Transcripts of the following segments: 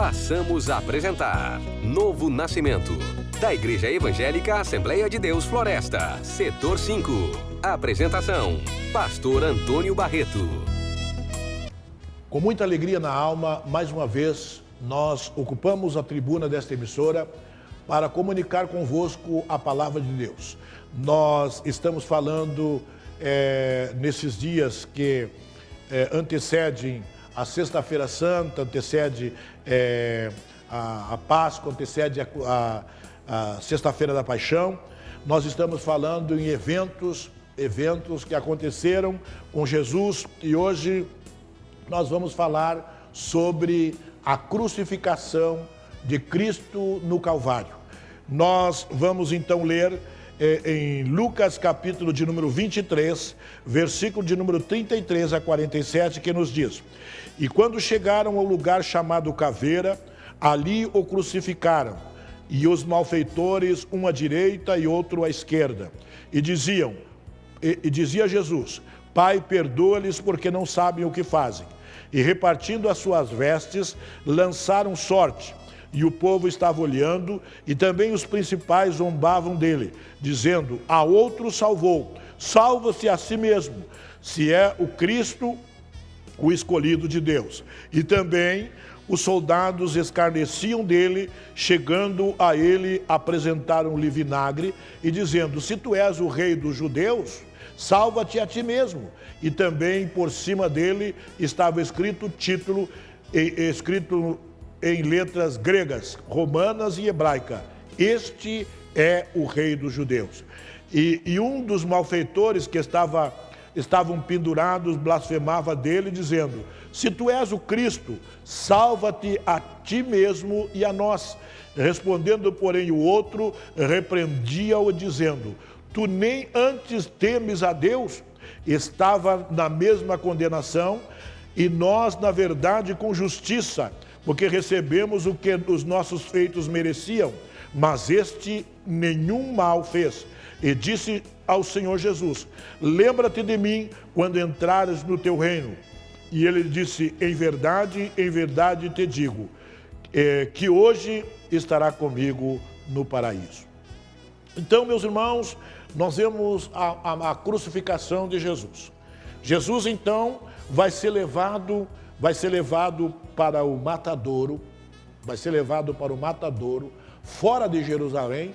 passamos a apresentar Novo Nascimento, da Igreja Evangélica Assembleia de Deus Floresta, Setor 5. Apresentação, Pastor Antônio Barreto. Com muita alegria na alma, mais uma vez, nós ocupamos a tribuna desta emissora para comunicar convosco a palavra de Deus. Nós estamos falando nesses dias que antecedem a Sexta-feira Santa, antecede a Páscoa, antecede a Sexta-feira da Paixão. Nós estamos falando em eventos que aconteceram com Jesus e hoje nós vamos falar sobre a crucificação de Cristo no Calvário. Nós vamos então ler em Lucas capítulo de número 23, versículo de número 33 a 47, que nos diz: E quando chegaram ao lugar chamado Caveira, ali o crucificaram, e os malfeitores, um à direita e outro à esquerda. E dizia Jesus: Pai, perdoa-lhes, porque não sabem o que fazem. E repartindo as suas vestes, lançaram sorte. E o povo estava olhando, e também os principais zombavam dele, dizendo: A outro salvou, salva-se a si mesmo, se é o Cristo, o escolhido de Deus. E também os soldados escarneciam dele, chegando a ele, apresentaram-lhe vinagre, e dizendo: Se tu és o rei dos judeus, salva-te a ti mesmo. E também por cima dele estava escrito título, escrito em letras gregas, romanas e hebraica: Este é o rei dos judeus. E um dos malfeitores que estavam pendurados blasfemava dele, dizendo: Se tu és o Cristo, salva-te a ti mesmo e a nós. Respondendo, porém, o outro repreendia-o, dizendo: Tu nem antes temes a Deus? Estava na mesma condenação, e nós, na verdade, com justiça, porque recebemos o que os nossos feitos mereciam, mas este nenhum mal fez. E disse ao Senhor Jesus: Lembra-te de mim quando entrares no teu reino. E ele disse: Em verdade te digo, que hoje estará comigo no paraíso. Então, meus irmãos, nós vemos a crucificação de Jesus. Jesus, então, vai ser levado para o matadouro, fora de Jerusalém,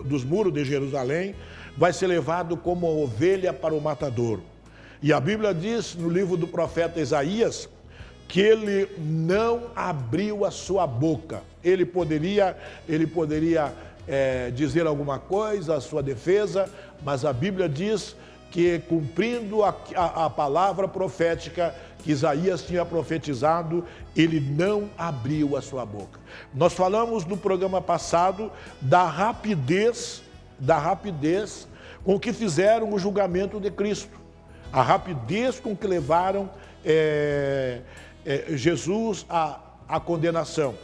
dos muros de Jerusalém, vai ser levado como ovelha para o matadouro. E a Bíblia diz no livro do profeta Isaías que ele não abriu a sua boca. Ele poderia dizer alguma coisa à sua defesa, mas a Bíblia diz que, cumprindo a palavra profética que Isaías tinha profetizado, ele não abriu a sua boca. Nós falamos no programa passado da rapidez com que fizeram o julgamento de Cristo, a rapidez com que levaram Jesus à condenação.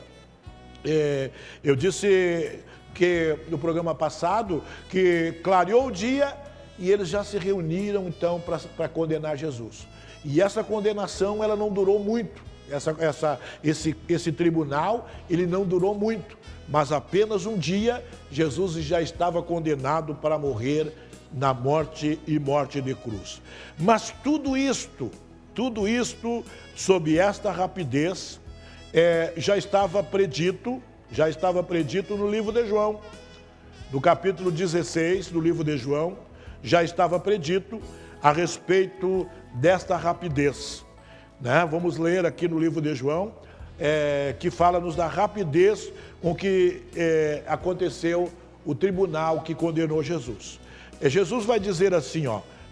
Eu disse que no programa passado que clareou o dia e eles já se reuniram então para condenar Jesus. E essa condenação, ela não durou muito. Esse tribunal, ele não durou muito, mas apenas um dia Jesus já estava condenado para morrer na morte e morte de cruz. Mas tudo isto sob esta rapidez já estava predito no livro de João. No capítulo 16 do livro de João, já estava predito a respeito desta rapidez, né? Vamos ler aqui no livro de João, que fala-nos da rapidez com que aconteceu o tribunal que condenou Jesus. Jesus vai dizer assim,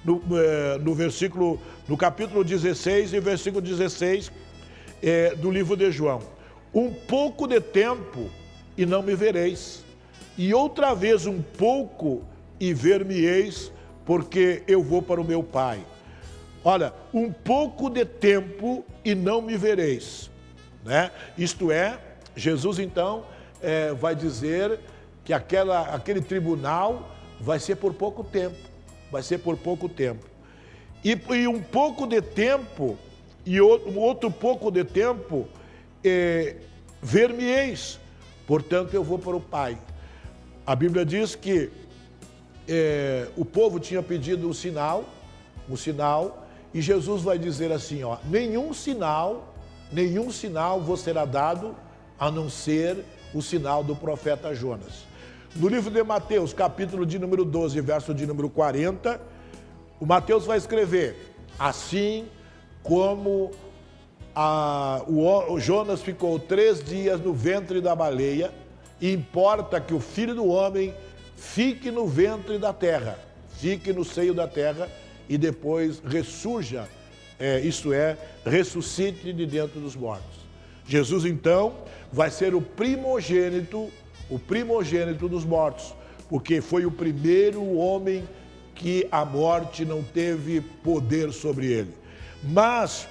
no capítulo 16 e versículo 16 do livro de João: Um pouco de tempo e não me vereis, e outra vez um pouco e ver-me-eis, porque eu vou para o meu Pai. Olha, um pouco de tempo e não me vereis, né? Isto é, Jesus então vai dizer que aquele tribunal vai ser por pouco tempo, E um pouco de tempo, e outro pouco de tempo, ver-me-eis, portanto eu vou para o Pai. A Bíblia diz que o povo tinha pedido um sinal, e Jesus vai dizer assim, ó, nenhum sinal vos será dado, a não ser o sinal do profeta Jonas. No livro de Mateus, capítulo de número 12, verso de número 40, o Mateus vai escrever, assim como o Jonas ficou 3 dias no ventre da baleia, importa que o Filho do Homem fique no ventre da terra, fique no seio da terra e depois ressurja, isto é, ressuscite de dentro dos mortos. Jesus, então, vai ser o primogênito dos mortos, porque foi o primeiro homem que a morte não teve poder sobre ele. Mas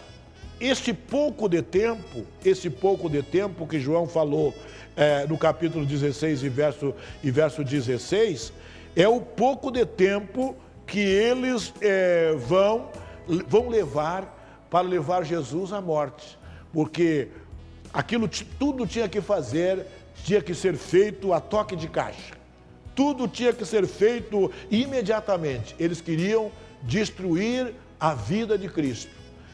este pouco de tempo que João falou no capítulo 16 e verso 16, é o pouco de tempo que eles vão levar para levar Jesus à morte, porque aquilo tudo tinha que ser feito a toque de caixa. Tudo tinha que ser feito imediatamente. Eles queriam destruir a vida de Cristo.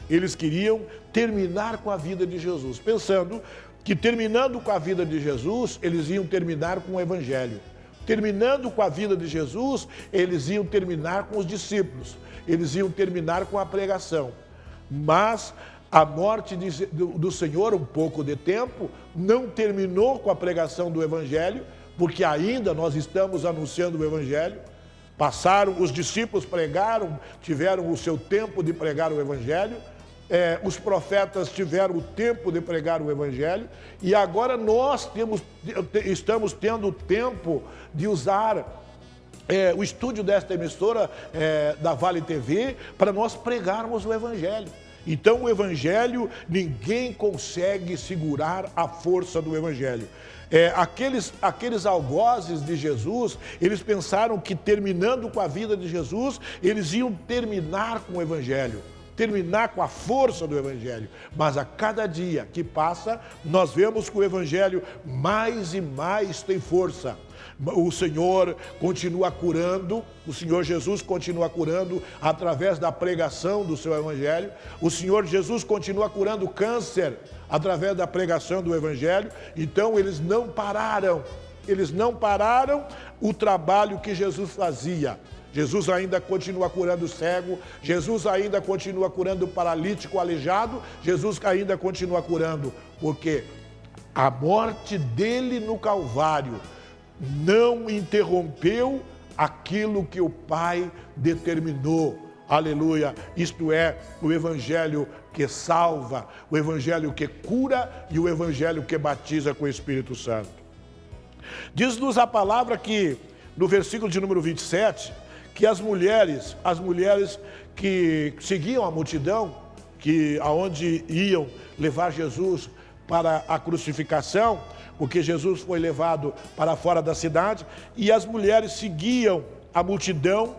Eles queriam terminar com a vida de Jesus, pensando que terminando com a vida de Jesus, eles iam terminar com o Evangelho. Terminando com a vida de Jesus, eles iam terminar com os discípulos. Eles iam terminar com a pregação. Mas a morte do Senhor, um pouco de tempo, não terminou com a pregação do Evangelho, porque ainda nós estamos anunciando o Evangelho. Os discípulos pregaram, tiveram o seu tempo de pregar o Evangelho, os profetas tiveram o tempo de pregar o Evangelho, e agora nós estamos tendo o tempo de usar o estúdio desta emissora da Vale TV para nós pregarmos o Evangelho. Então o Evangelho, ninguém consegue segurar a força do Evangelho. Aqueles algozes de Jesus, eles pensaram que terminando com a vida de Jesus, eles iam terminar com o Evangelho, terminar com a força do Evangelho. Mas a cada dia que passa, nós vemos que o Evangelho mais e mais tem força. O Senhor continua curando, o Senhor Jesus continua curando através da pregação do seu Evangelho. O Senhor Jesus continua curando câncer através da pregação do Evangelho. Então eles não pararam o trabalho que Jesus fazia. Jesus ainda continua curando o cego, Jesus ainda continua curando o paralítico, o aleijado, Jesus ainda continua curando, porque a morte dele no Calvário não interrompeu aquilo que o Pai determinou. Aleluia! Isto é, o Evangelho que salva, o Evangelho que cura e o Evangelho que batiza com o Espírito Santo. Diz-nos a palavra que, no versículo de número 27, que as mulheres que seguiam a multidão, aonde iam levar Jesus para a crucificação, porque Jesus foi levado para fora da cidade, e as mulheres seguiam a multidão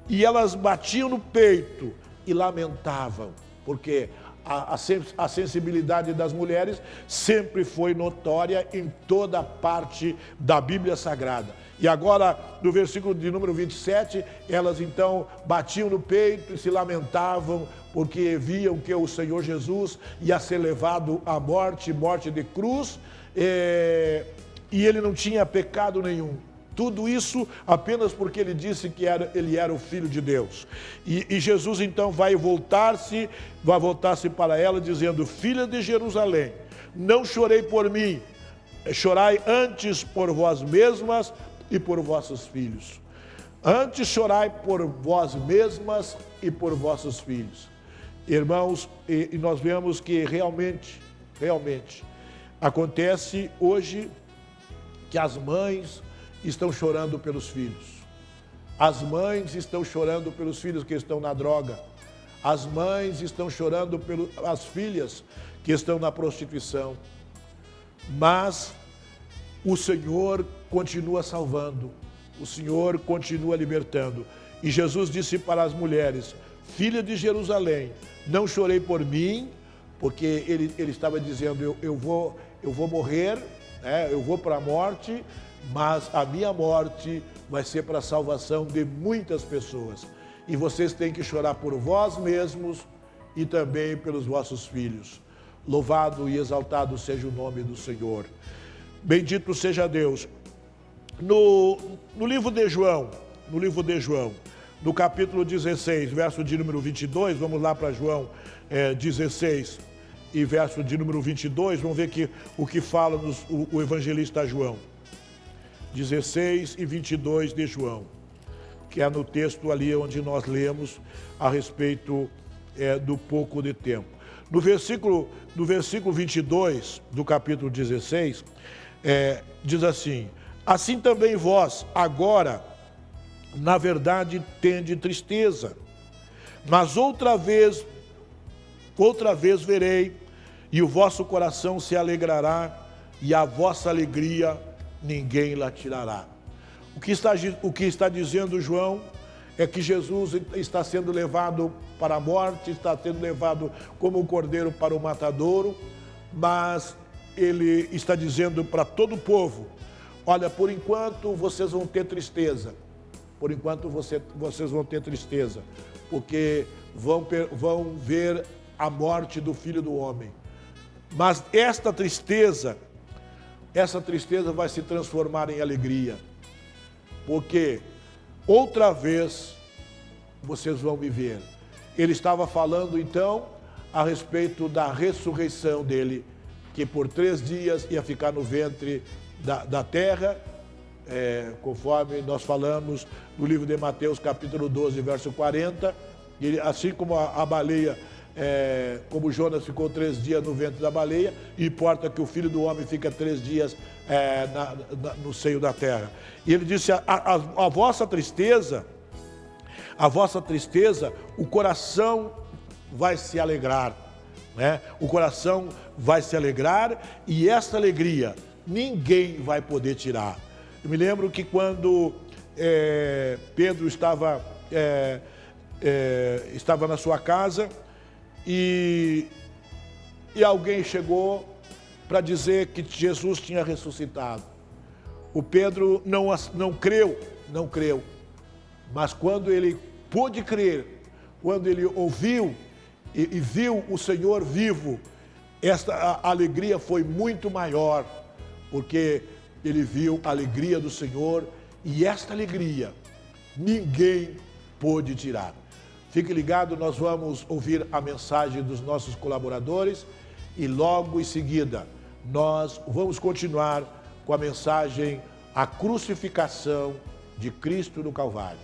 e elas batiam no peito e lamentavam, porque a sensibilidade das mulheres sempre foi notória em toda parte da Bíblia Sagrada. E agora, no versículo de número 27, elas então batiam no peito e se lamentavam, porque viam que o Senhor Jesus ia ser levado à morte de cruz, e ele não tinha pecado nenhum. Tudo isso apenas porque ele disse que ele era o Filho de Deus. E Jesus então vai voltar-se para ela dizendo: filha de Jerusalém, não chorei por mim, chorai antes por vós mesmas e por vossos filhos. Antes chorai por vós mesmas e por vossos filhos. Irmãos, e nós vemos que realmente acontece hoje que as mães estão chorando pelos filhos. As mães estão chorando pelos filhos que estão na droga. As mães estão chorando pelas filhas que estão na prostituição. Mas o Senhor continua salvando. O Senhor continua libertando. E Jesus disse para as mulheres: filha de Jerusalém, não chorei por mim, porque ele estava dizendo, eu vou morrer, né? Eu vou para a morte, mas a minha morte vai ser para a salvação de muitas pessoas. E vocês têm que chorar por vós mesmos e também pelos vossos filhos. Louvado e exaltado seja o nome do Senhor. Bendito seja Deus. No livro de João, no capítulo 16, verso de número 22, vamos lá para João 16 e verso de número 22, vamos ver o que fala o evangelista João. 16 e 22 de João, que é no texto ali onde nós lemos a respeito do pouco de tempo. No versículo 22 do capítulo 16, diz assim: assim também vós, agora, na verdade, tende tristeza, mas outra vez verei, e o vosso coração se alegrará, e a vossa alegria ninguém lá tirará. O que está dizendo João é que Jesus está sendo levado para a morte, está sendo levado como um cordeiro para o matadouro, mas ele está dizendo para todo o povo: olha, por enquanto vocês vão ter tristeza, vocês vão ter tristeza, porque vão ver a morte do Filho do Homem. Mas essa tristeza vai se transformar em alegria, porque outra vez vocês vão viver. Ele estava falando então a respeito da ressurreição dele, que por 3 dias ia ficar no ventre da terra, conforme nós falamos no livro de Mateus, capítulo 12, verso 40, ele, assim como a baleia, como Jonas ficou 3 dias no ventre da baleia, importa que o Filho do Homem fica 3 dias no seio da terra. E ele disse: a vossa tristeza, o coração vai se alegrar, né? O coração vai se alegrar, e essa alegria ninguém vai poder tirar. Eu me lembro que quando Pedro estava na sua casa e alguém chegou para dizer que Jesus tinha ressuscitado. O Pedro não creu, mas quando ele pôde crer, quando ele ouviu e viu o Senhor vivo, esta alegria foi muito maior, porque ele viu a alegria do Senhor, e esta alegria ninguém pôde tirar. Fique ligado, nós vamos ouvir a mensagem dos nossos colaboradores e logo em seguida nós vamos continuar com a mensagem: a crucificação de Cristo no Calvário.